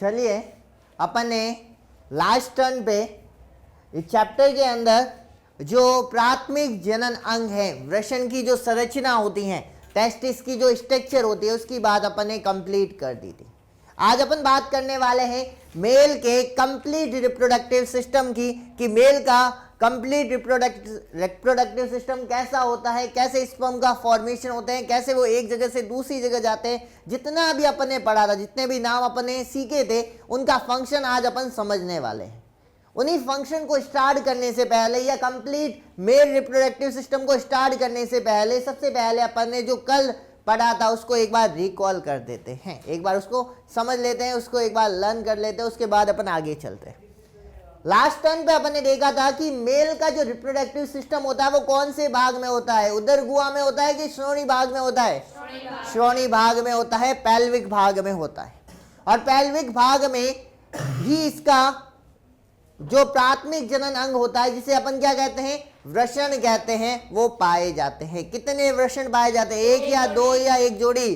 चलिए अपन ने last turn पे इस चैप्टर के अंदर जो प्राथमिक जनन अंग है, वृषण की जो संरचना होती है, टेस्टिस की जो स्ट्रक्चर होती है, उसकी बात अपन ने कंप्लीट कर दी थी। आज अपन बात करने वाले हैं मेल के कंप्लीट रिप्रोडक्टिव सिस्टम की, कि मेल का कंप्लीट रिप्रोडक्टिव सिस्टम कैसा होता है, कैसे स्पर्म का फॉर्मेशन होते हैं, कैसे वो एक जगह से दूसरी जगह जाते हैं। जितना भी अपन ने पढ़ा था, जितने भी नाम अपन ने सीखे थे, उनका फंक्शन आज अपन समझने वाले हैं। उन्हीं फंक्शन को स्टार्ट करने से पहले या कंप्लीट मेल रिप्रोडक्टिव सिस्टम को स्टार्ट करने से पहले सबसे पहले अपन ने जो कल पढ़ा था उसको एक बार रिकॉल कर देते हैं, एक बार उसको समझ लेते हैं, उसको एक बार लर्न कर लेते हैं, उसके बाद अपन आगे चलते हैं। लास्ट टर्न पे अपन ने देखा था कि मेल का जो रिप्रोडक्टिव सिस्टम होता है वो कौन से भाग में होता है, उदर गुहा में होता है कि श्रोणी भाग में होता है? श्रोणी भाग में होता है, पेल्विक भाग में होता है। और पेल्विक भाग में ही इसका जो प्राथमिक जनन अंग होता है, जिसे अपन क्या कहते हैं, वृषण कहते हैं, वो पाए जाते हैं। कितने वृषण पाए जाते हैं? एक या दो या एक जोड़ी?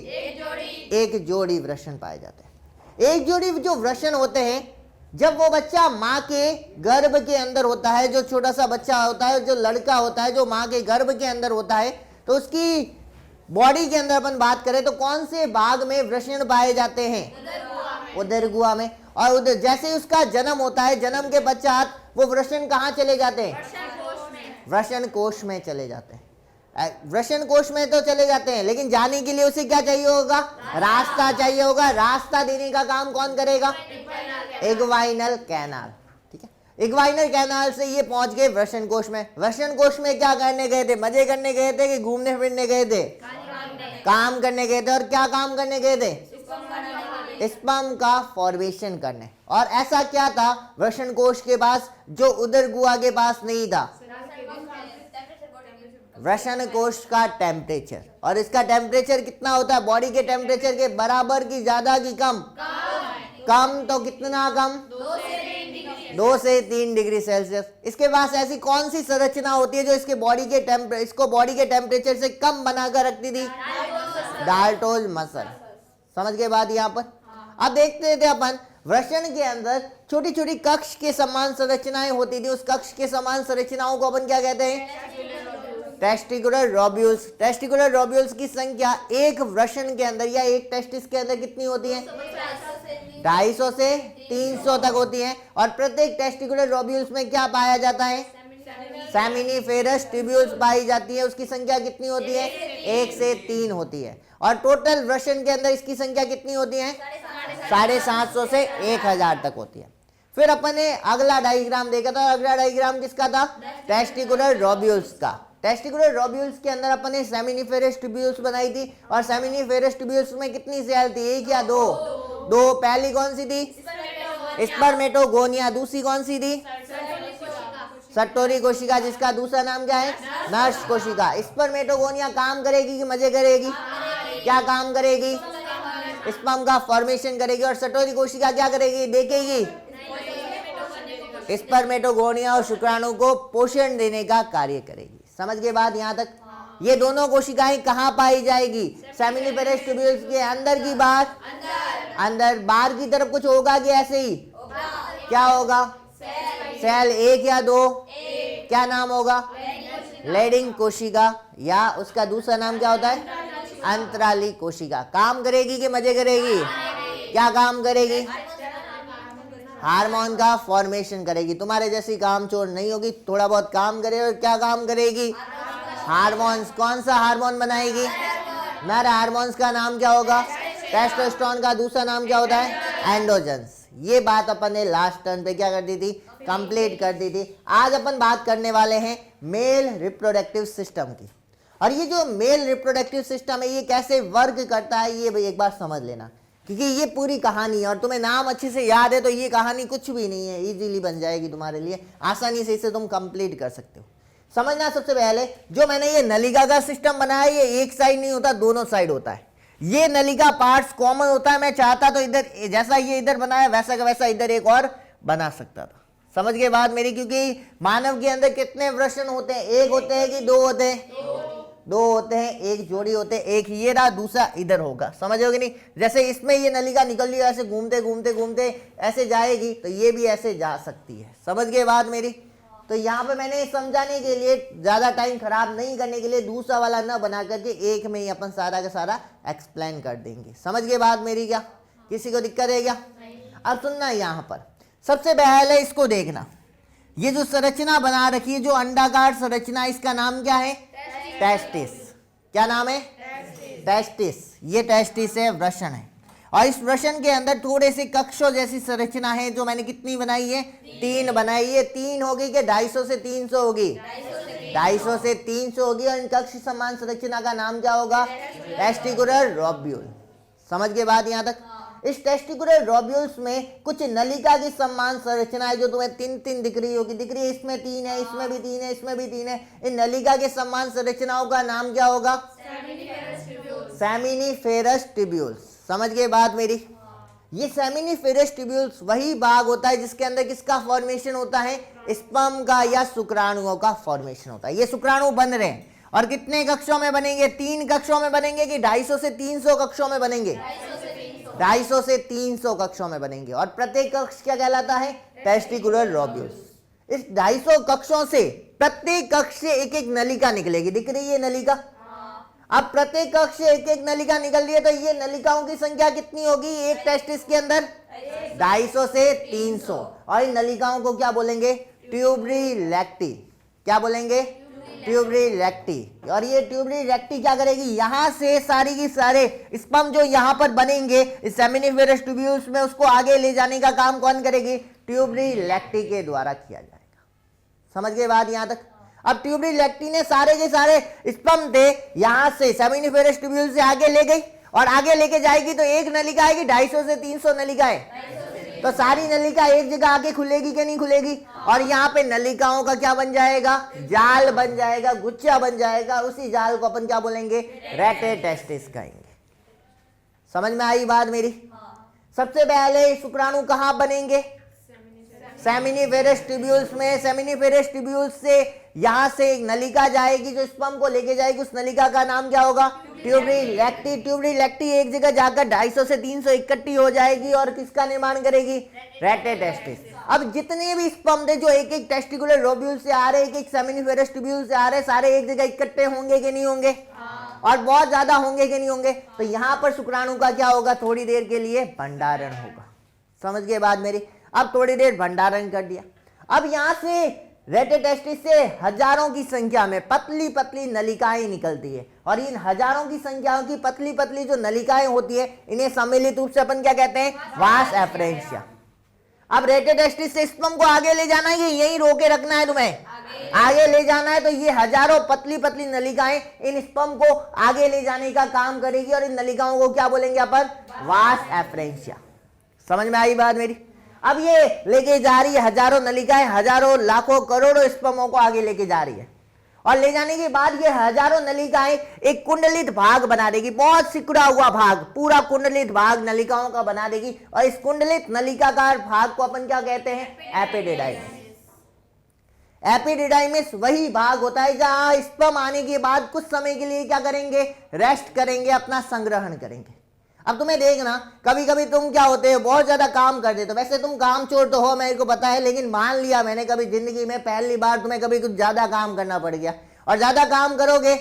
एक जोड़ी वृषण पाए जाते हैं। एक जोड़ी जो वृषण होते हैं, जब वो बच्चा माँ के गर्भ के अंदर होता है, जो छोटा सा बच्चा होता है, जो लड़का होता है, जो माँ के गर्भ के अंदर होता है, तो उसकी बॉडी के अंदर अपन बात करें तो कौन से भाग में वृषण पाए जाते हैं? उदर गुहा में। और उधर जैसे ही उसका जन्म होता है, जन्म के पश्चात वो वृषण कहाँ चले जाते हैं? वृषण कोश में चले जाते हैं। वृषण कोश में तो चले जाते हैं, लेकिन जाने के लिए उसे क्या चाहिए होगा? रास्ता चाहिए होगा। रास्ता देने का काम कौन करेगा? इग्वाइनल कैनाल। ठीक है, इग्वाइनल कैनाल से ये पहुंच गए वृषण कोश में। वृषण कोश में क्या करने गए थे? मजे करने गए थे कि घूमने फिरने गए थे? काम करने गए थे। और क्या काम करने गए थे? स्पर्म का फॉर्मेशन करने। और ऐसा क्या था वृषण कोश के पास जो उदर गुहा के पास नहीं था? वृषण कोश का टेम्परेचर। और इसका टेम्परेचर कितना होता है? बॉडी के टेम्परेचर के बराबर की, ज्यादा की कम? कम। तो कितना कम? 2 से 3 डिग्री सेल्सियस। इसके पास ऐसी कौन सी संरचना होती है जो इसको बॉडी के टेम्परेचर से कम बनाकर रखती थी? डाल्टोज मसल। समझ गए बात यहाँ पर? अब देखते थे अपन वृषण के अंदर छोटी छोटी कक्ष के समान संरचनाएं होती थी। उस कक्ष के समान संरचनाओं को अपन क्या कहते हैं? टेस्टिकुलर रोब्यूल्स। टेस्टिकुलर रोब्यूल्स की संख्या एक वृषण के अंदर या एक टेस्टिस के अंदर कितनी होती है? 250 से 300 तक होती है। और प्रत्येक टेस्टिकुलर रोब्यूल्स में क्या पाया जाता है? सेमिनिफेरस ट्यूब्यूल्स पाई जाती है। उसकी संख्या कितनी होती है? 1 से 3 होती है। और टोटल वृषण के अंदर इसकी संख्या कितनी होती है? 750 से 1000 तक होती है। फिर अपन ने अगला डायग्राम देखा था। अगला डायग्राम किसका था? टेस्टिकुलर रोब्यूल्स का। टेस्टिकुलर रोब्यूल्स के अंदर अपन ने सेमिनिफेरस ट्यूब्यूल्स बनाई थी। और सेमिनिफेरस ट्यूब्यूल्स में कितनी सेल थी? एक या दो? दो। पहली कौन सी थी? स्पर्मेटोगोनिया। दूसरी कौन सी थी? सट्टोरी कोशिका, जिसका दूसरा नाम क्या है? नर्स कोशिका। स्पर्मेटोगोनिया काम करेगी कि मजे करेगी? क्या काम करेगी? स्पर्म का फॉर्मेशन करेगी। और सट्टोरी कोशिका क्या करेगी? देखेगी। स्पर्मेटोगोनिया और शुक्राणु को पोषण देने का कार्य करेगी। समझ गए बात यहाँ तक? ये दोनों कोशिकाएं कहाँ पाई जाएगी? सेमिनिफेरस ट्यूब्यूल्स के अंदर की बाहर? अंदर। बाहर की तरफ कुछ होगा कि ऐसे ही? क्या होगा? सेल। एक या दो? क्या नाम होगा? लेडिंग कोशिका, या उसका दूसरा नाम क्या होता है? अंतराली कोशिका। काम करेगी कि मजे करेगी? क्या काम करेगी? हार्मोन का फॉर्मेशन करेगी। तुम्हारे जैसी कामचोर नहीं होगी, थोड़ा बहुत काम करे। और क्या काम करेगी? हार्मोन्स। कौन सा हार्मोन बनाएगी? नर हार्मोन्स का नाम क्या होगा? टेस्टोस्टेरोन का दूसरा नाम क्या होता है? एंड्रोजन्स। ये बात अपन ने लास्ट टर्न पे क्या कर दी थी? कंप्लीट कर दी थी। आज अपन बात करने वाले हैं मेल रिप्रोडक्टिव सिस्टम की। और ये जो मेल रिप्रोडक्टिव सिस्टम है, ये कैसे वर्क करता है, ये भाई एक बार समझ लेना, क्योंकि ये पूरी कहानी है। और तुम्हें नाम अच्छे से याद है तो ये कहानी कुछ भी नहीं है, इजीली बन जाएगी तुम्हारे लिए। आसानी से इसे तुम कंप्लीट कर सकते हो। समझना, सबसे पहले जो मैंने ये नलिका का सिस्टम बनाया, ये एक साइड नहीं होता, दोनों साइड होता है। ये नलिका पार्ट्स कॉमन होता है। मैं चाहता तो इधर जैसा ये इधर बनाया वैसा का वैसा इधर एक और बना सकता था। समझ गए बात मेरी? क्योंकि मानव के अंदर कितने वृषण होते हैं? एक होते हैं कि दो होते हैं? दो होते हैं, एक जोड़ी होते हैं, एक ये रहा, दूसरा इधर होगा। समझोगे नहीं? जैसे इसमें ये नलिका निकल रही है, ऐसे घूमते घूमते घूमते ऐसे जाएगी, तो ये भी ऐसे जा सकती है। समझ गए बात मेरी? तो यहाँ पे मैंने समझाने के लिए, ज्यादा टाइम खराब नहीं करने के लिए, दूसरा वाला न बना करके एक में ही अपन सारा का सारा एक्सप्लेन कर देंगे। समझ गए बात मेरी? क्या किसी को दिक्कत है क्या? अब सुनना, यहाँ पर सबसे पहले इसको देखना, ये जो संरचना बना रखी है, जो अंडाकार संरचना, इसका नाम क्या है? टेस्टिस। क्या नाम है? टेस्टिस। ये टेस्टिस है, वृषण है। और इस वृषण के अंदर थोड़े से कक्षों जैसी संरचना है, जो मैंने कितनी बनाई है? 3 बनाई है। 3 होगी कि 250 से 300 होगी? 250 से 300 होगी। और इन कक्ष समान संरचना का नाम क्या होगा? टेस्टिकुलर रोब्यूल। समझ गए बात यहाँ तक? इस टेस्टिकुलर रोब्यूल्स में कुछ नलिका की समान संरचना है, जो तुम्हें 3 दिख रही होगी। दिख रही है? इसमें 3 है, इसमें भी 3 है, इसमें भी 3 है। इन नलिका के समान संरचनाओं का नाम क्या होगा? Seminiferous tubules. समझ गए बात मेरी? ये सेमिनिफेरस ट्यूब्यूल्स वही भाग होता है जिसके अंदर किसका फॉर्मेशन होता है? स्पर्म का या शुक्राणुओं का फॉर्मेशन होता है। ये शुक्राणु बन रहे हैं, और कितने कक्षों में बनेंगे? 3 कक्षों में बनेंगे कि 250 से 300 कक्षों में बनेंगे? 250 से 300 कक्षों में बनेंगे। और प्रत्येक कक्ष क्या कहलाता है? टेस्टिकुलर रोब्यूल्स। इस 250 कक्षों से प्रत्येक कक्ष से एक एक नलिका निकलेगी। दिख रही है नलिका? अब प्रत्येक कक्ष से एक एक नलिका निकल रही है, तो ये नलिकाओं की संख्या कितनी होगी एक टेस्टिस के अंदर? 250 से 300। और इन नलिकाओं को क्या बोलेंगे? ट्यूबरी रेक्टी। क्या बोलेंगे? ट्यूबरी रेक्टी। और ये ट्यूबरी रेक्टी क्या करेगी? यहां से सारी की सारे स्पर्म जो यहां पर बनेंगे इस सेमिनिफेरस ट्यूब्यूल्स में, उसको आगे ले जाने का काम कौन करेगी? ट्यूबरी रेक्टी के द्वारा किया जाएगा। समझ गए बात यहां तक? अब ट्यूबरी रेक्टी ने सारे के सारे स्पर्म थे यहां से सेमिनिफेरस ट्यूब्यूल से आगे ले गई, और आगे लेके जाएगी तो एक नलिका आएगी, 250 से 300 नलिका है, तो सारी नलिका एक जगह आके खुलेगी कि नहीं खुलेगी? और यहाँ पे नलिकाओं का क्या बन जाएगा? जाल बन जाएगा, गुच्छा बन जाएगा। उसी जाल को अपन क्या बोलेंगे? रेटेटेस्टिस कहेंगे। समझ में आई बात मेरी? सबसे पहले शुक्राणु कहाँ बनेंगे? सेमिनिफेरस ट्यूब्यूल्स में। सेमिनिफेरस ट्यूब्यूल्स से यहां से एक नलिका जाएगी जो स्पर्म को लेके जाएगी, उस नलिका का नाम क्या होगा? ट्यूबरी रेक्टी। ट्यूबरी रेक्टी एक जगह जाकर 250 से 300 इकट्ठी हो जाएगी और किसका निर्माण करेगी? रेटेटेस्टिस। अब जितने भी स्पर्म थे जो एक एक टेस्टिकुलर रोब्यूल से आ रहे, एक एक सेमिनिफेरस ट्यूब्यूल से आ रहे, सारे एक जगह इकट्ठे होंगे कि नहीं होंगे? और बहुत ज्यादा होंगे कि नहीं होंगे? तो यहां पर शुक्राणु का क्या होगा? थोड़ी देर के लिए भंडारण होगा। समझ गए बात मेरी? अब थोड़ी देर भंडारण कर दिया। अब यहां से रेटेटेस्टिस से हजारों की संख्या में पतली पतली नलिकाएं निकलती है, और इन हजारों की संख्याओं की पतली पतली जो नलिकाएं होती है, इन्हें सम्मिलित रूप से अपन क्या कहते हैं? वास एफरेंशिया। अब रेटेटेस्टिस से स्पर्म को आगे ले जाना है, यहीं रोके रखना है तुम्हें? आगे ले जाना है, तो ये हजारों पतली पतली नलिकाएं इन स्पर्म को आगे ले जाने का काम करेगी, और इन नलिकाओं को क्या बोलेंगे अपन? वास एफरेंशिया। समझ में आई बात मेरी? अब ये लेके जा रही है हजारों नलिकाएं, हजारों लाखों करोड़ों स्पर्मों को आगे लेके जा रही है, और ले जाने के बाद ये हजारों नलिकाएं एक कुंडलित भाग बना देगी, बहुत सिकुड़ा हुआ भाग, पूरा कुंडलित भाग नलिकाओं का बना देगी। और इस कुंडलित नलिकाकार भाग को अपन क्या कहते हैं? एपिडिडाइमिस। एपिडिडाइमिस वही भाग होता है जहां स्पर्म आने के बाद कुछ समय के लिए क्या करेंगे? रेस्ट करेंगे, अपना संग्रहण करेंगे। अब तुम्हें देखना, कभी कभी तुम क्या होते हो? बहुत ज्यादा काम कर देते हो। वैसे तुम काम चोर तो हो, मेरे को पता है, लेकिन मान लिया मैंने कभी जिंदगी में पहली बार तुम्हें कभी कुछ ज्यादा काम करना पड़ गया, और ज्यादा काम करोगे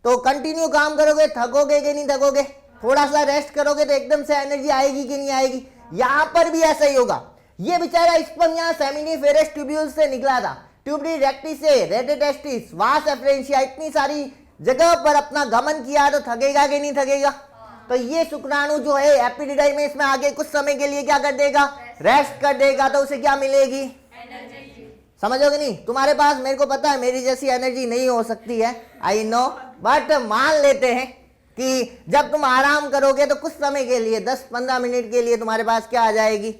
तो कंटिन्यू काम करोगे, थकोगे कि नहीं थकोगे? थोड़ा सा रेस्ट करोगे तो एकदम से एनर्जी आएगी कि नहीं आएगी? यहां पर भी ऐसा ही होगा। ये बेचारा स्पर्म यहाँ सेमिनिफेरस ट्यूब्यूल से निकला था, ट्यूबरी रेक्टी से रेटेटेस्टिस, वास एफरेंशिया, इतनी सारी जगह पर अपना गमन किया, तो थकेगा कि नहीं थकेगा? तो ये शुक्राणु जो है एपिडिडाइमिस में आगे कुछ समय के लिए क्या कर देगा? रेस्ट कर देगा। तो उसे क्या मिलेगी? समझोगे नहीं? तुम्हारे पास, मेरे को पता है, मेरी जैसी एनर्जी नहीं हो सकती है, आई नो, बट मान लेते हैं कि जब तुम आराम करोगे तो कुछ समय के लिए 10-15 मिनट के लिए तुम्हारे पास क्या आ जाएगी?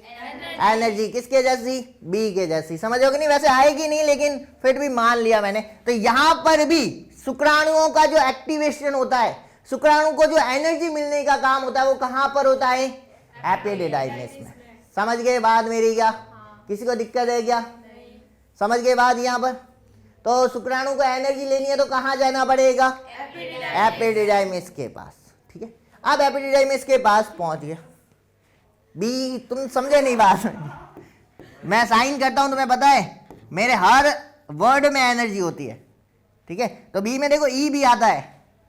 एनर्जी। किसके जैसी? बी के जैसी। समझोगे नहीं? वैसे आएगी नहीं, लेकिन फिर भी मान लिया मैंने। तो यहां पर भी शुक्राणुओं का जो एक्टिवेशन होता है, शुक्राणु को जो एनर्जी मिलने का काम होता है, वो कहां पर होता है? एपिडिडाइमिस में। समझ गए बात मेरी? क्या किसी को दिक्कत है क्या? समझ गए बात यहां पर? तो शुक्राणु को एनर्जी लेनी है तो कहाँ जाना पड़ेगा? एपिडिडाइमिस के पास। ठीक है, अब एपिडिडाइमिस के पास पहुंच गया। बी, तुम समझे नहीं बात? मैं साइन करता हूं, तुम्हें पता है मेरे हर वर्ड में एनर्जी होती है। ठीक है, तो बी में देखो ई भी आता है,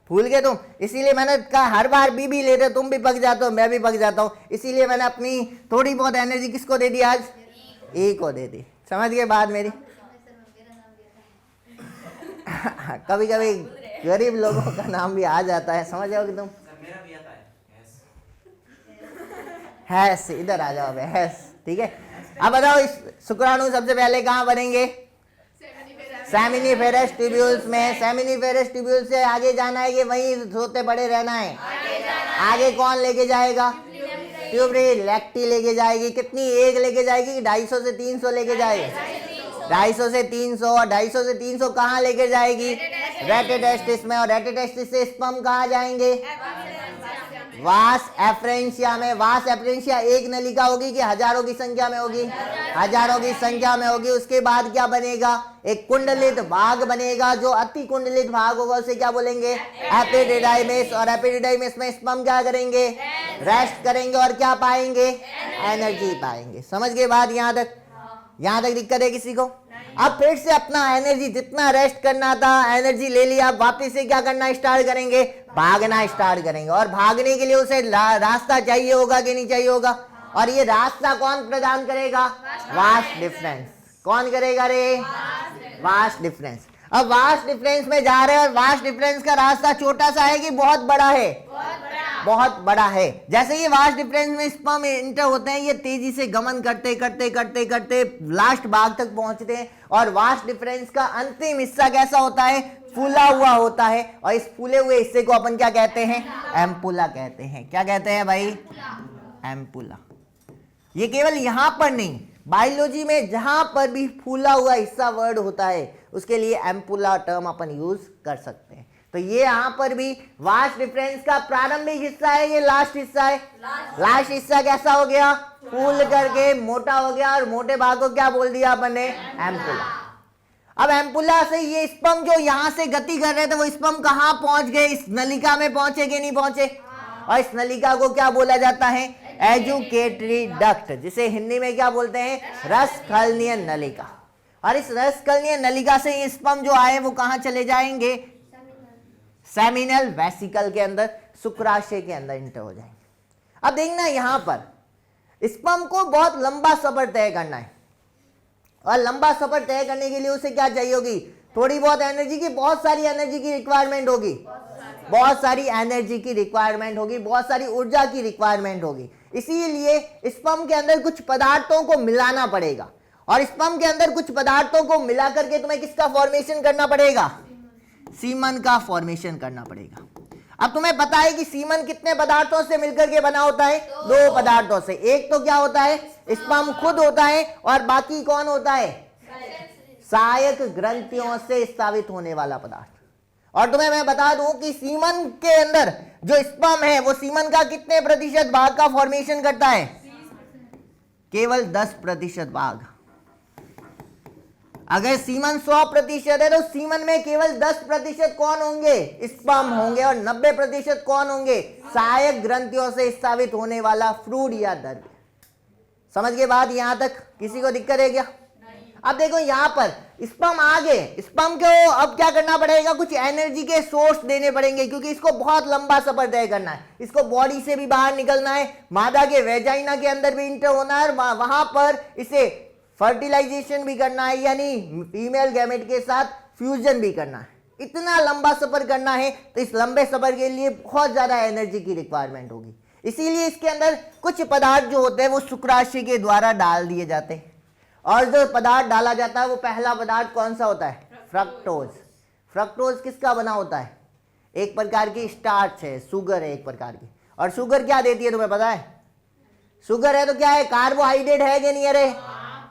भूल गए तुम, इसीलिए मैंने कहा हर बार बी लेते, तुम भी पक जाते हो, मैं भी पक जाता हूं, इसीलिए मैंने अपनी थोड़ी बहुत एनर्जी किसको दे दी आज? ई को दे दी। समझ गए बात मेरी? कभी कभी गरीब लोगों का नाम भी आ जाता है, समझ जाओगे तुम? मेरा भी आता है हैस, इधर आ जाओ हैस। ठीक है, अब बताओ इस शुक्राणु सबसे पहले कहाँ बनेंगे? सेमिनिफेरस ट्यूब्यूल्स में। सेमिनिफेरस ट्यूब्यूल से आगे जाना है कि वहीं सोते पड़े रहना है? आगे कौन लेके जाएगा? ट्यूबरी लैक्टी लेके जाएगी। कितनी? एक लेके जाएगी कि 250 से 300 लेके जाएगी? 250 से 300। और 250 से 300 कहाँ लेके जाएगी? रेटिटेस्टिस में। और रेटिटेस्टिस से स्पर्म कहाँ जाएंगे? वास एफरेंशिया में। वास एफरेंशिया एक नलिका होगी कि हजारों की संख्या में होगी? हजारों की संख्या में होगी। उसके बाद क्या बनेगा? एक कुंडलित भाग बनेगा। जो अति कुंडलित भाग होगा उसे क्या बोलेंगे? एपिडिडाइमिस। और एपिडिडाइमिस में स्पर्म क्या करेंगे? रेस्ट करेंगे और क्या पाएंगे? एनर्जी पाएंगे। समझ गए बात? यहां तक? यहां तक दिक्कत है किसी को? अब फिर से अपना एनर्जी जितना रेस्ट करना था एनर्जी ले लिया, वापस से क्या करना स्टार्ट करेंगे? भागना स्टार्ट करेंगे। और भागने के लिए उसे रास्ता चाहिए होगा कि नहीं चाहिए होगा? और ये रास्ता कौन प्रदान करेगा? Vast difference. कौन करेगा रे? Vast difference. अब वास्ट डिफरेंस में जा रहे हैं और वास्ट डिफरेंस का रास्ता छोटा सा है कि बहुत बड़ा है? बहुत बड़ा है। जैसे ये वास्ट डिफरेंस में स्पर्म इंटर होते हैं, ये तेजी से गमन करते करते करते करते लास्ट भाग तक पहुंचते हैं। और वास्ट डिफरेंस का अंतिम हिस्सा कैसा होता है? फूला हुआ होता है। और इस फूले हुए हिस्से को अपन क्या कहते हैं? एम्पुला कहते हैं। क्या कहते हैं भाई? एम्पुला। ये केवल यहां पर नहीं, बायोलॉजी में जहां पर भी फूला हुआ हिस्सा वर्ड होता है उसके लिए एम्पुला टर्म अपन यूज कर सकते हैं। तो ये यहां पर भी वास्ट डिफरेंस का प्रारंभिक हिस्सा है, ये लास्ट हिस्सा है। लास्ट हिस्सा कैसा हो गया? फूल करके मोटा हो गया। और मोटे भाग को क्या बोल दिया अपन ने? एम्पुला। अब एम्पुला से ये स्पर्म जो यहां से गति कर रहे थे वो स्पर्म कहां पहुंच गए? इस नलिका में पहुंचे कि नहीं पहुंचे? और इस नलिका को क्या बोला जाता है? एजुकेटरी डक्ट, जिसे हिंदी में क्या बोलते हैं? रसकलनीय नलिका। और इस रसकलनीय नलिका से ये स्पर्म जो आए वो कहां चले जाएंगे? सेमिनल वेसिकल के अंदर, शुक्राशय के अंदर इंटर हो जाएंगे। अब देखना यहां पर स्पर्म को बहुत लंबा सफर तय करना है। और लंबा सफर तय करने के लिए उसे क्या चाहिए होगी? थोड़ी बहुत एनर्जी की, बहुत सारी एनर्जी की रिक्वायरमेंट होगी। बहुत सारी एनर्जी की रिक्वायरमेंट होगी, बहुत सारी ऊर्जा की रिक्वायरमेंट होगी। इसीलिए स्पर्म के अंदर कुछ पदार्थों को मिलाना पड़ेगा। और स्पर्म के अंदर कुछ पदार्थों को मिला करके तुम्हें किसका फॉर्मेशन करना पड़ेगा? सीमन का फॉर्मेशन करना पड़ेगा। अब तुम्हें पता है कि सीमन कितने पदार्थों से मिलकर के बना होता है? 2 पदार्थों से। एक तो क्या होता है? स्पर्म खुद होता है। और बाकी कौन होता है? सहायक ग्रंथियों से स्रावित होने वाला पदार्थ। और तुम्हें मैं बता दूं कि सीमन के अंदर जो स्पर्म है वो सीमन का कितने प्रतिशत भाग का फॉर्मेशन करता है? केवल 10% भाग। अगर सीमन 100% है तो सीमन में केवल 10% कौन होंगे? स्पर्म होंगे। और 90% कौन होंगे? सहायक ग्रंथियों से स्रावित होने वाला फ्लूइड या द्रव्य। समझ गए बात? यहां तक किसी को दिक्कत है क्या? अब देखो यहां पर स्पर्म आ गए। स्पर्म को अब क्या करना पड़ेगा? कुछ एनर्जी के सोर्स देने पड़ेंगे, क्योंकि इसको बहुत लंबा सफर तय करना है। इसको बॉडी से भी बाहर निकलना है, मादा के वेजाइना के अंदर भी इंटर होना है, और वहां पर इसे फर्टिलाइजेशन भी करना है, यानी फीमेल गैमेट के साथ फ्यूजन भी करना है। इतना लंबा सफर करना है तो इस लंबे सफर के लिए बहुत ज्यादा एनर्जी की रिक्वायरमेंट होगी। इसीलिए इसके अंदर कुछ पदार्थ जो होते हैं वो शुक्राशय के द्वारा डाल दिए जाते हैं। और जो पदार्थ डाला जाता है वो पहला पदार्थ कौन सा होता है? फ्रक्टोज। फ्रक्टोज किसका बना होता है? एक प्रकार की स्टार्च है, शुगर है एक प्रकार की। और शुगर क्या देती है तुम्हें पता है? शुगर है तो क्या है? कार्बोहाइड्रेट है कि नहीं? अरे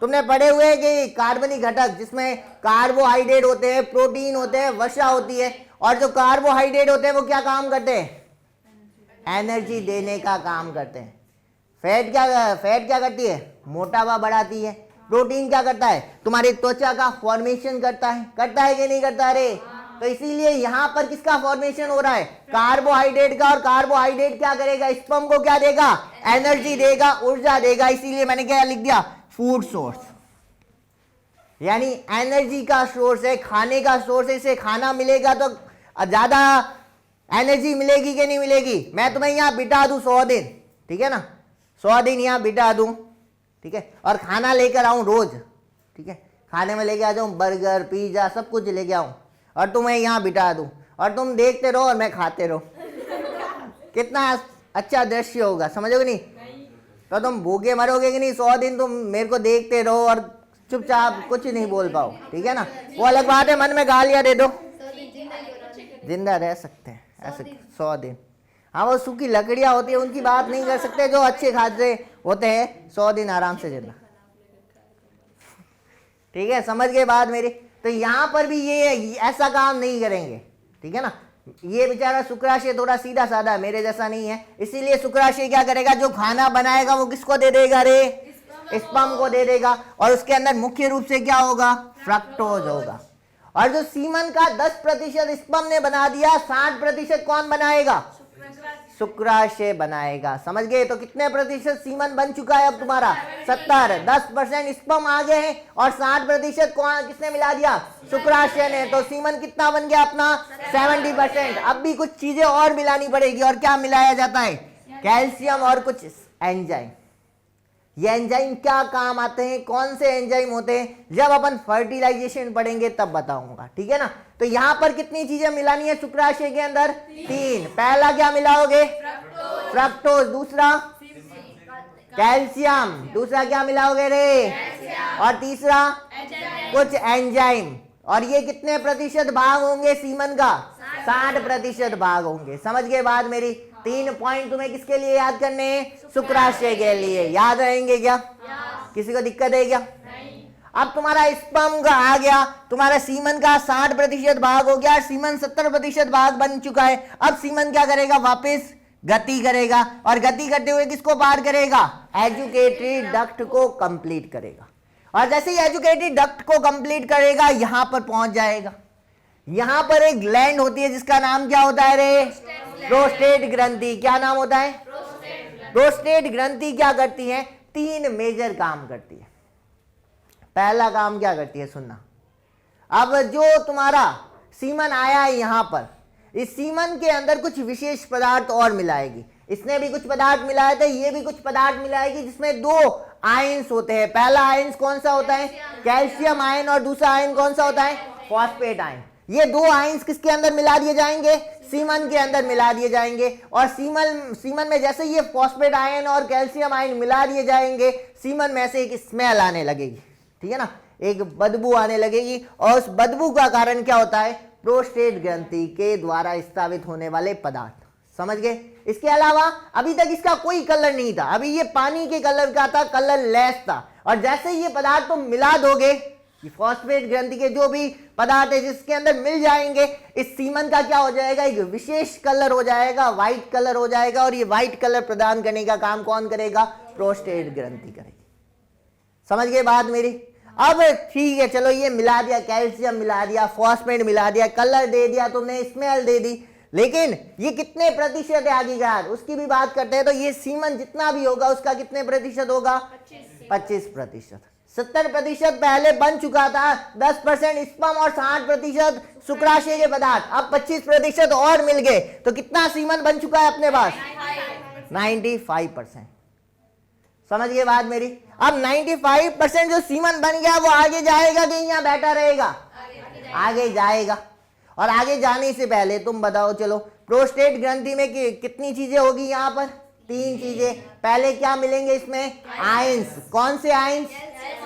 तुमने पढ़े हुए कि कार्बनिक घटक जिसमें कार्बोहाइड्रेट होते हैं, प्रोटीन होते हैं, वसा होती है। और जो कार्बोहाइड्रेट होते हैं वो क्या काम करते हैं? एनर्जी देने का काम करते हैं। फैट क्या करती है? मोटापा बढ़ाती है। प्रोटीन क्या करता है, तुम्हारी त्वचा का फॉर्मेशन करता है कि नहीं करता रे? तो इसीलिए यहां पर किसका फॉर्मेशन हो रहा है, कार्बोहाइड्रेट का। और कार्बोहाइड्रेट क्या करेगा, स्पर्म को क्या देगा, एनर्जी देगा, ऊर्जा देगा। इसीलिए मैंने क्या लिख दिया, फूड सोर्स, यानी एनर्जी का सोर्स है, खाने का सोर्स है। इसे खाना मिलेगा तो ज्यादा एनर्जी मिलेगी कि नहीं मिलेगी? मैं तुम्हें यहाँ बिठा दूं 100 दिन, ठीक है ना, 100 दिन यहाँ बिठा दूं, ठीक है, और खाना लेकर आऊं रोज, ठीक है, खाने में लेके आ जाऊं बर्गर पिज्जा सब कुछ लेके आऊं, और तुम्हें यहाँ बिठा दूं और तुम देखते रहो और मैं खाते रहो, कितना अच्छा दृश्य होगा, समझोगे नहीं? तो तुम भूखे मरोगे कि नहीं? 100 दिन तुम मेरे को देखते रहो और चुपचाप कुछ नहीं बोल पाओ, ठीक है ना। वो अलग बात है, मन में गालियां दे दो, जिंदा रह सकते हैं ऐसे 100 दिन। हाँ, वो सूखी लकड़ियां होती है उनकी बात नहीं कर सकते, जो अच्छे खासे होते हैं 100 दिन आराम से जिंदा, ठीक है, समझ गए बात मेरी? तो यहाँ पर भी ये ऐसा काम नहीं करेंगे, ठीक है ना। ये बेचारा शुक्राशय थोड़ा सीधा साधा है, मेरे जैसा नहीं है, इसीलिए शुक्राशय क्या करेगा, जो खाना बनाएगा वो किसको दे देगा रे, स्पर्म को दे देगा। और उसके अंदर मुख्य रूप से क्या होगा, फ्रक्टोज होगा। और जो सीमन का 10% स्पर्म ने बना दिया, 60% कौन बनाएगा, शुक्राशय बनाएगा, समझ गए? तो कितने प्रतिशत सीमन बन चुका है अब तुम्हारा, 70। 10% स्पर्म आ गए हैं और 60% कौन, किसने मिला दिया, शुक्राशय ने। तो सीमन कितना बन गया अपना, 70%। अब भी कुछ चीजें और मिलानी पड़ेगी, और क्या मिलाया जाता है, कैल्शियम और कुछ एंजाइम। ये एंजाइम क्या काम आते हैं, कौन से एंजाइम होते हैं, जब अपन फर्टिलाइजेशन पढ़ेंगे तब बताऊंगा, ठीक है ना। तो यहां पर कितनी चीजें मिलानी है शुक्राशय के अंदर, 3। पहला क्या मिलाओगे, फ्रक्टोज, दूसरा कैल्शियम, दूसरा क्या मिलाओगे रे, और तीसरा कुछ एंजाइम। और ये कितने प्रतिशत भाग होंगे सीमन का, 60% भाग होंगे, समझ गए बात मेरी? 3 पॉइंट तुम्हें किसके लिए याद करने हैं, शुक्राशय के लिए। याद रहेंगे क्या, किसी को दिक्कत है क्या? अब तुम्हारा स्पर्म का आ गया, तुम्हारा सीमन का 60% भाग हो गया, सीमन 70% भाग बन चुका है। अब सीमन क्या करेगा, वापस गति करेगा, और गति करते हुए किसको पार करेगा, एजुकेटरी डक्ट को कंप्लीट करेगा। और जैसे ही एजुकेटरी डक्ट को कंप्लीट करेगा, यहां पर पहुंच जाएगा। यहां पर एक ग्लैंड होती है जिसका नाम क्या होता है रे, प्रोस्टेट ग्रंथि। क्या नाम होता है, प्रोस्टेट ग्रंथि। क्या करती है, 3 मेजर काम करती है। पहला काम क्या करती है, सुनना। अब जो तुम्हारा सीमन आया है यहां पर, इस सीमन के अंदर कुछ विशेष पदार्थ और मिलाएगी। इसने भी कुछ पदार्थ मिलाए थे, ये भी कुछ पदार्थ मिलाएगी, जिसमें 2 आयंस होते हैं। पहला आयंस कौन सा होता है, कैल्शियम आयन, और दूसरा आयन कौन सा होता है, फॉस्फेट आयन। ये 2 आयंस किसके अंदर मिला दिए जाएंगे, सीमन के अंदर मिला दिए जाएंगे। और सीमन में जैसे ये फॉस्फेट आयन और कैल्शियम आयन मिला दिए जाएंगे, सीमन में से एक स्मेल आने लगेगी, ठीक है ना, एक बदबू आने लगेगी। और उस बदबू का कारण क्या होता है, प्रोस्टेट ग्रंथि के द्वारा स्रावित होने वाले पदार्थ, समझ गए? इसके अलावा अभी तक इसका कोई कलर नहीं था, अभी ये पानी के कलर का था, कलर लेस था। और जैसे ये पदार्थ तुम मिला दोगे, फॉस्फेट ग्रंथि के जो भी पदार्थ है जिसके अंदर मिल जाएंगे, इस सीमन का क्या हो जाएगा, एक विशेष कलर हो जाएगा, व्हाइट कलर हो जाएगा। और ये व्हाइट कलर प्रदान करने का काम कौन करेगा, प्रोस्टेट ग्रंथि करेगी, समझ गए बात मेरी? अब ठीक है, चलो ये मिला दिया, कैल्शियम मिला दिया, फॉस्फेट मिला दिया, कलर दे दिया तुमने, स्मेल दे दी, लेकिन ये कितने प्रतिशत है आगे उसकी भी बात करते हैं। तो ये सीमन जितना भी होगा उसका कितने प्रतिशत होगा, 25%। 70% पहले बन चुका था, 10% स्पर्म और 60% शुक्राशय के पदार्थ। अब 25% और मिल गए, तो कितना सीमन बन चुका है अपने पास, 95%। समझ गए बात मेरी? अब 95% जो सीमन बन गया वो आगे जाएगा कि यहाँ बैठा रहेगा, आगे जाएगा। और आगे जाने से पहले तुम बताओ, चलो प्रोस्टेट ग्रंथि में कितनी चीजें होगी, यहाँ पर 3 चीजें। पहले क्या मिलेंगे इसमें, आयंस। कौन से आयंस,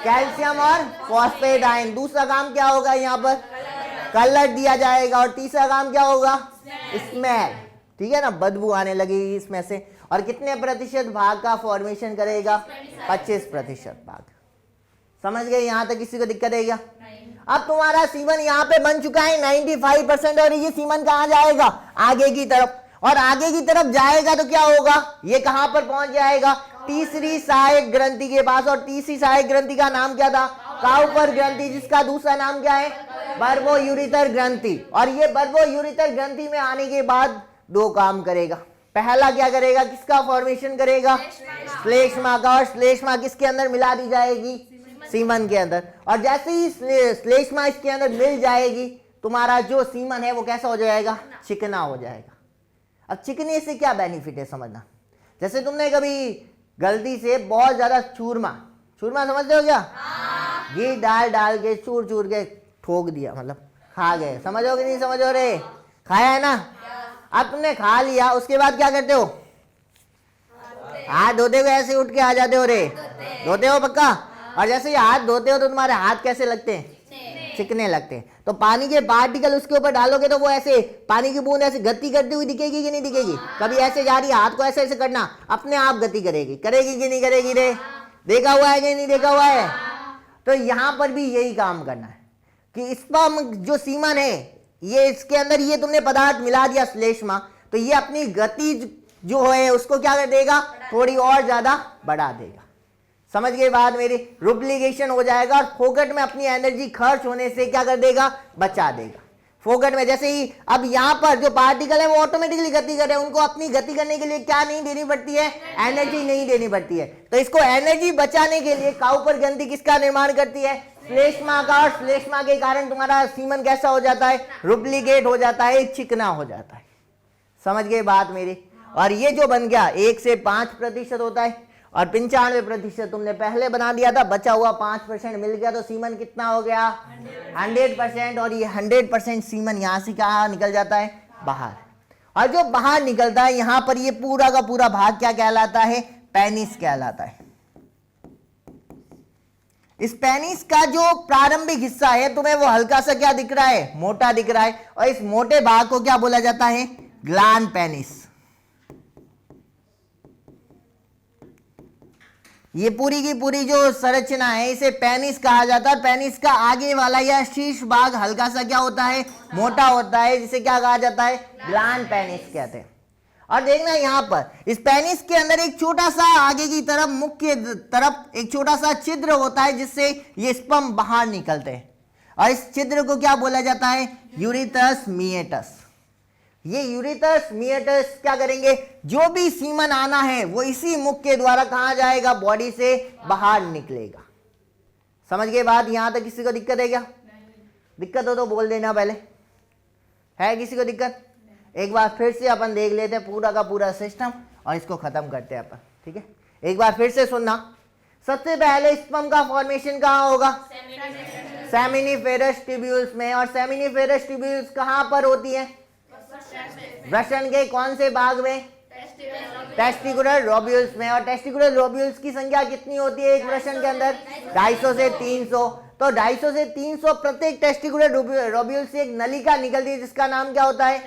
कैल्शियम और फॉस्फेट आयन। दूसरा काम क्या होगा, यहाँ पर कलर दिया जाएगा। और तीसरा काम क्या होगा, स्मेल, ठीक है ना, बदबू आने लगेगी इसमें से। और कितने प्रतिशत भाग का फॉर्मेशन करेगा, 25% भाग। समझ गए, यहां तक किसी को दिक्कत है क्या? अब तुम्हारा सीमन यहाँ पे बन चुका है 95%, और ये सीमन कहाँ जाएगा, आगे की तरफ। और आगे की तरफ जाएगा तो क्या होगा, ये कहां पर पहुंच जाएगा, तीसरी सहायक ग्रंथि के पास, और तीसरी सहायक ग्रंथि का नाम क्या था? काउपर ग्रंथि, जिसका दूसरा नाम क्या है? बर्बो यूरिटर ग्रंथि। और ये बर्बो यूरिटर ग्रंथि में आने के बाद दो काम करेगा। पहला क्या करेगा? किसका फॉर्मेशन करेगा? श्लेष्मा का। और श्लेष्मा किसके अंदर मिला दी जाएगी? सीमन के अंदर। और जैसे ही श्लेष्मा इसके अंदर मिल जाएगी, तुम्हारा जो सीमन है वो कैसा हो जाएगा? चिकना हो जाएगा। अब चिकने से क्या बेनिफिट है समझना। जैसे तुमने कभी गलती से बहुत ज्यादा चूरमा समझते हो क्या? घी डाल के चूर के ठोक दिया, मतलब खा गए, समझो कि नहीं समझो रे? खाया है ना? अब तुमने खा लिया, उसके बाद क्या करते हो? हाथ धोते हो, ऐसे उठ के आ जाते हो रे? धोते हो पक्का? और जैसे ही हाथ धोते हो तो तुम्हारे हाथ कैसे लगते हैं? चिकने लगते हैं। तो पानी के पार्टिकल उसके ऊपर डालोगे तो वो ऐसे पानी की बूंद ऐसे गति करती हुई दिखेगी कि नहीं दिखेगी? कभी ऐसे जा रही है, हाथ को ऐसे ऐसे करना, अपने आप गति करेगी कि नहीं करेगी रे? देखा हुआ है कि नहीं देखा हुआ है? तो यहां पर भी यही काम करना है कि स्पर्म जो सीमन है, ये इसके अंदर ये तुमने पदार्थ मिला दिया श्लेष्मा, तो ये अपनी गति जो है उसको क्या कर देगा? थोड़ी और ज्यादा बढ़ा देगा। समझ गए बात मेरी? रुब्लिकेशन हो जाएगा और फोकट में अपनी एनर्जी खर्च होने से क्या कर देगा? बचा देगा। फोकट में जैसे ही अब यहाँ पर जो पार्टिकल है वो ऑटोमेटिकली गति कर रहे हैं, उनको अपनी गति करने के लिए क्या नहीं देनी पड़ती है? एनर्जी नहीं देनी पड़ती है। तो इसको एनर्जी बचाने के लिए काउपर ग्रंथि किसका निर्माण करती है? श्लेष्मा का। और श्लेष्मा के कारण तुम्हारा सीमन कैसा हो जाता है? रुब्लिकेट हो जाता है, चिकना हो जाता है। समझ गए बात मेरी? और ये जो बन गया 1 से 5% होता है, और 95% तुमने पहले बना दिया था, बचा हुआ 5% मिल गया, तो सीमन कितना हो गया? 100%। और ये 100% सीमन यहां से क्या निकल जाता है? बाहर। और जो बाहर निकलता है यहां पर ये पूरा का पूरा भाग क्या कहलाता है? पेनिस कहलाता है। इस पेनिस का जो प्रारंभिक हिस्सा है तुम्हें वो हल्का सा क्या दिख रहा है? मोटा दिख रहा है। और इस मोटे भाग को क्या बोला जाता है? Gland penis. ये पूरी की पूरी जो संरचना है इसे पेनिस कहा जाता है। पेनिस का आगे वाला या शीर्ष भाग हल्का सा क्या होता है? मोटा होता है, जिसे क्या कहा जाता है? ग्लैंड पेनिस कहते हैं। और देखना यहां पर इस पेनिस के अंदर एक छोटा सा आगे की तरफ, मुख्य तरफ एक छोटा सा छिद्र होता है, जिससे ये स्पर्म बाहर निकलते हैं। और इस छिद्र को क्या बोला जाता है? यूरिथ्रस मिएटस। ये यूरिथ्रस मिएटस क्या करेंगे? जो भी सीमन आना है वो इसी मुख के द्वारा कहां जाएगा? बॉडी से बाहर निकलेगा। समझ गए बात? यहां तक किसी को दिक्कत है क्या? दिक्कत हो तो बोल देना पहले। है किसी को दिक्कत? एक बार फिर से अपन देख लेते हैं पूरा का पूरा सिस्टम और इसको खत्म करते हैं अपन। ठीक है, एक बार फिर से सुनना। सबसे पहले स्पर्म का फॉर्मेशन कहां होगा? सेमिनिफेरस ट्यूब्यूल्स में। और सेमिनिफेरस ट्यूब्यूल्स कहां पर होती है? वृषण के कौन से भाग में? टेस्टिकुलर रोब्यूल्स में। और टेस्टिकुलर रोब्यूल्स की संख्या कितनी होती है एक वृषण के अंदर? 250 से 300। तो 250 से 300 प्रत्येक टेस्टिकुलर रोब्यूल से एक नलिका निकलती है, जिसका नाम क्या होता है?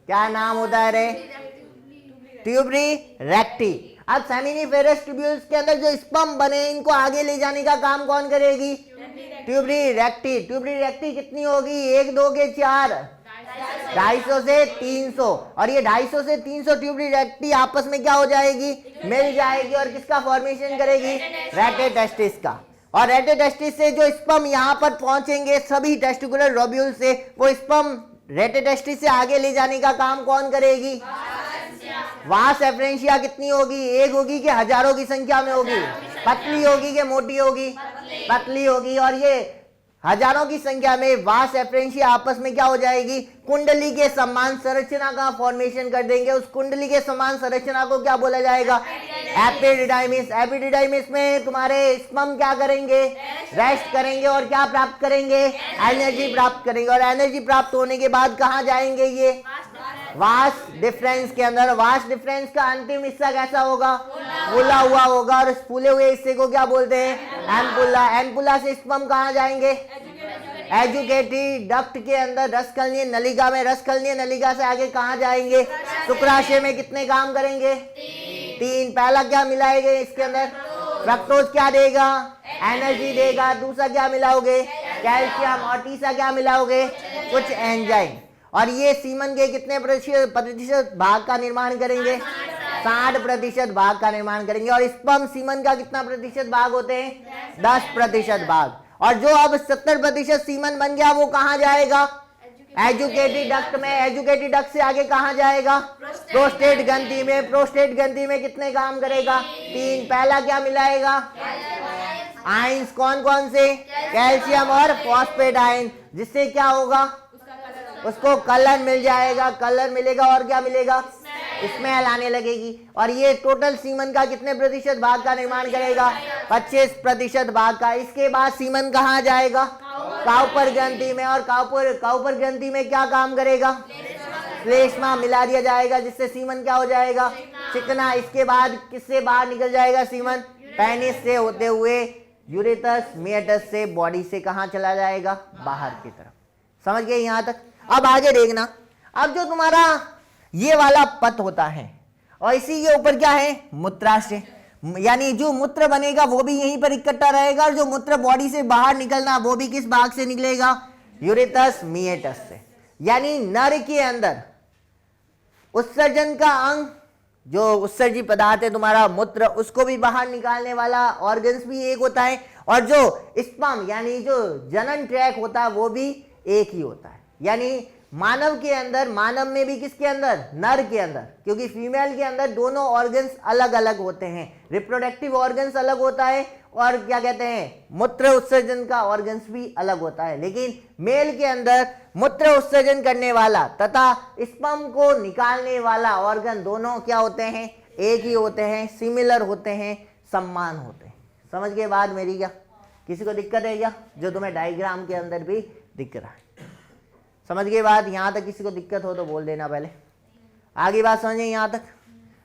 क्या नाम होता है रे? ट्यूबरी रेक्टी। अब सेमिनिफेरस ट्यूब्यूल्स के अंदर जो स्पर्म बने, इनको आगे ले जाने का काम कौन करेगी? ट्यूबरी रेक्टी। ट्यूबरी रेक्टी कितनी होगी? 1 2 के 4, 250 से 300। और ये 250 से 300 ट्यूबरी रेक्टी आपस में क्या हो जाएगी? मिल जाएगी। और किसका फॉर्मेशन करेगी? रेटेटेस्टिस का। और रेटेटेस्टिस से जो स्पर्म यहाँ पर पहुंचेंगे सभी टेस्टिकुलर रोब्यूल से, वो स्पर्म रेटेटेस्टिस से आगे ले जाने का काम कौन करेगी? वास एफरेंशिया कितनी होगी? एक होगी कि हजारों की संख्या में होगी? पतली होगी कि मोटी होगी? पतली होगी। और ये हजारों की संख्या में वास एफरेंशिया आपस में क्या हो जाएगी? कुंडली के समान संरचना का फॉर्मेशन कर देंगे। उस कुंडली के समान संरचना को क्या बोला जाएगा? एपिडिडाइमिस। एपिडिडाइमिस में तुम्हारे स्पर्म क्या करेंगे? रेस्ट करेंगे और क्या प्राप्त करेंगे? एनर्जी प्राप्त करेंगे। और एनर्जी प्राप्त होने के बाद कहाँ जाएंगे? ये वास डिफरेंस के अंदर। वास डिफरेंस का अंतिम हिस्सा कैसा होगा? फूला हुआ होगा। और इस फूले हुए हिस्से को क्या बोलते हैं? एम्पुला। एम्पुला से स्पर्म कहाँ जाएंगे? एजुकेटिव डक्ट के अंदर रसकलनीय नलिका में। रसकलनीय नलिका से आगे कहाँ जाएंगे? शुक्राशय में। कितने काम करेंगे? 3। पहला क्या मिलाएंगे इसके अंदर? फ्रक्टोज क्या देगा? एनर्जी देगा। दूसरा क्या मिलाओगे? कैल्शियम। और तीसरा क्या मिलाओगे? कुछ एंजाइम। और ये सीमन के कितने प्रतिशत भाग का निर्माण करेंगे? 60% भाग का निर्माण करेंगे। और स्पर्म सीमन का कितना प्रतिशत भाग होते हैं? 10% भाग। और जो अब 70% सीमन बन गया वो कहाँ जाएगा? एजुकेटिव डक्ट में। एजुकेटिव डक्ट से आगे कहाँ जाएगा? प्रोस्टेट ग्रंथि में। प्रोस्टेट ग्रंथि में कितने काम करेगा? 3। पहला क्या मिलाएगा? आयंस। कौन कौन से? कैल्शियम और फॉस्फेट आयन, जिससे क्या होगा? उसको कलर मिल जाएगा। कलर मिलेगा और क्या मिलेगा? स्मेल आने लगेगी। और ये टोटल सीमन का कितने प्रतिशत भाग का निर्माण करेगा? 25% भाग का। इसके बाद सीमन कहाँ जाएगा? काउपर ग्रंथि में। और काउपर ग्रंथि में क्या काम करेगा? श्लेष्मा मिला दिया जाएगा, जिससे सीमन क्या हो जाएगा? चिकना। इसके बाद किससे बाहर निकल जाएगा सीमन? पेनिस से होते हुए यूरेथ्रस मेटस से बॉडी से कहाँ चला जाएगा? बाहर की तरफ। समझ गए यहां तक? अब आगे देखना। अब जो तुम्हारा ये वाला पथ होता है और इसी के ऊपर क्या है? मूत्राशय। यानी जो मूत्र बनेगा वो भी यहीं पर इकट्ठा रहेगा, और जो मूत्र बॉडी से बाहर निकलना वो भी किस भाग से निकलेगा? यूरेथ्रस मेटस से। यानी नर के अंदर उत्सर्जन का अंग, जो उत्सर्जी पदार्थ है तुम्हारा मूत्र, उसको भी बाहर निकालने वाला ऑर्गन्स भी एक होता है, और जो स्पर्म यानी जो जनन ट्रैक होता है वो भी एक ही होता है। यानी मानव के अंदर, मानव में भी किसके अंदर? नर के अंदर, क्योंकि फीमेल के अंदर दोनों ऑर्गन्स अलग अलग होते हैं। रिप्रोडक्टिव ऑर्गन्स अलग होता है और क्या कहते हैं, मूत्र उत्सर्जन का ऑर्गन्स भी अलग होता है। लेकिन मेल के अंदर मूत्र उत्सर्जन करने वाला तथा स्पर्म को निकालने वाला ऑर्गन दोनों क्या होते हैं? एक ही होते हैं, सिमिलर होते हैं, समान होते हैं। समझ गए बात मेरी? क्या किसी को दिक्कत है क्या? जो तुम्हें डायग्राम के अंदर भी दिख रहा है, समझ गए बात? यहां तक किसी को दिक्कत हो तो बोल देना पहले। आगे बात समझे यहां तक?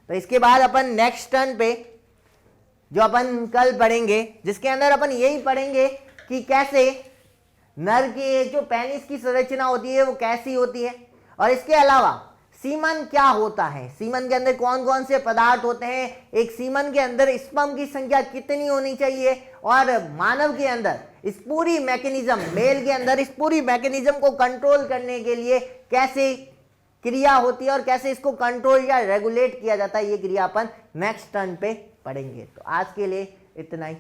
तो इसके बाद अपन नेक्स्ट टर्न पे जो अपन कल पढ़ेंगे, जिसके अंदर अपन यही पढ़ेंगे कि कैसे नर के जो पेनिस की संरचना होती है वो कैसी होती है, और इसके अलावा सीमन क्या होता है, सीमन के अंदर कौन कौन से पदार्थ होते हैं, एक सीमन के अंदर स्पर्म की संख्या कितनी होनी चाहिए, और मानव के अंदर इस पूरी मैकेनिज्म, मेल के अंदर इस पूरी मैकेनिज्म को कंट्रोल करने के लिए कैसे क्रिया होती है और कैसे इसको कंट्रोल या रेगुलेट किया जाता है, ये क्रिया अपन नेक्स्ट टर्न पे पढ़ेंगे। तो आज के लिए इतना ही।